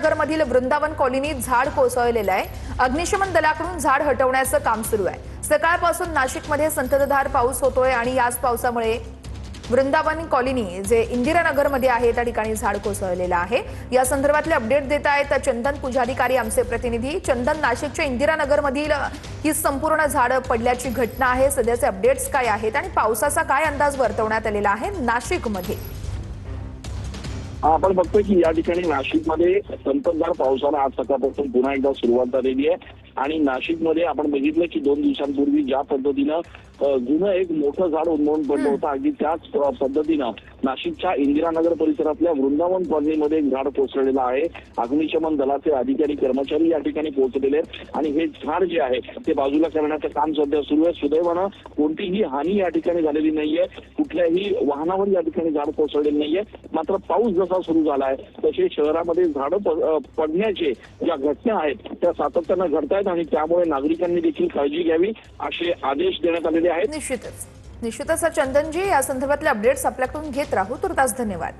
इंदिरानगर मधील वृंदावन कॉलनीत झाड कोसळलेलं आहे। अग्निशमन दलाकडून झाड हटवण्याचं काम सुरू आहे। सकाळपासून नाशिकमध्ये संततधार पाऊस होतोय आणि याच पावसामुळे वृंदावन कॉलनी जे इंदिरानगर मध्ये आहे त्या ठिकाणी झाड कोसळलेलं आहे। या संदर्भातले अपडेट देत आहेत चंदन पुजारीकारी आमचे प्रतिनिधी। चंदन, नाशिकच्या इंदिरानगर मधील ही संपूर्ण झाड पडल्याची घटना आहे, सध्याचे अपडेट्स काय आहेत आणि पावसाचा काय अंदाज वर्तवण्यात आलेला आहे नाशिकमध्ये? आपण बघतोय की या ठिकाणी नाशिकमध्ये संततधार पावसाला आज सकाळपासून पुन्हा एकदा सुरुवात झालेली आहे आणि नाशिकमध्ये आपण बघितलं की 2 दिवसांपूर्वी ज्या पद्धतीनं जुनं एक मोठं झाड उन्मळून पडलं होतं, अगदी त्याच पद्धतीनं नाशिकच्या इंदिरानगर परिसरातल्या वृंदावन कॉलनीमध्ये एक झाड कोसळलेलं आहे। अग्निशमन दलाचे अधिकारी कर्मचारी या ठिकाणी पोहोचलेले आहेत आणि हे झाड जे आहे ते बाजूला करण्याचं काम सध्या सुरू आहे। सुदैवानं कोणतीही हानी या ठिकाणी झालेली नाहीये, कुठल्याही वाहनावर या ठिकाणी झाड कोसळलेलं नाहीये। मात्र पाऊस जसा सुरू झाला आहे तसे शहरामध्ये झाडं पडण्याचे ज्या घटना आहेत त्या सातत्यानं घडतायत आणि त्यामुळे नागरिकांनी देखील काळजी घ्यावी असे आदेश देण्यात आलेले आहेत। निश्चितच चंदनजी, या संदर्भातले अपडेट्स आपल्याकडून घेत राहू। तुर्तास धन्यवाद।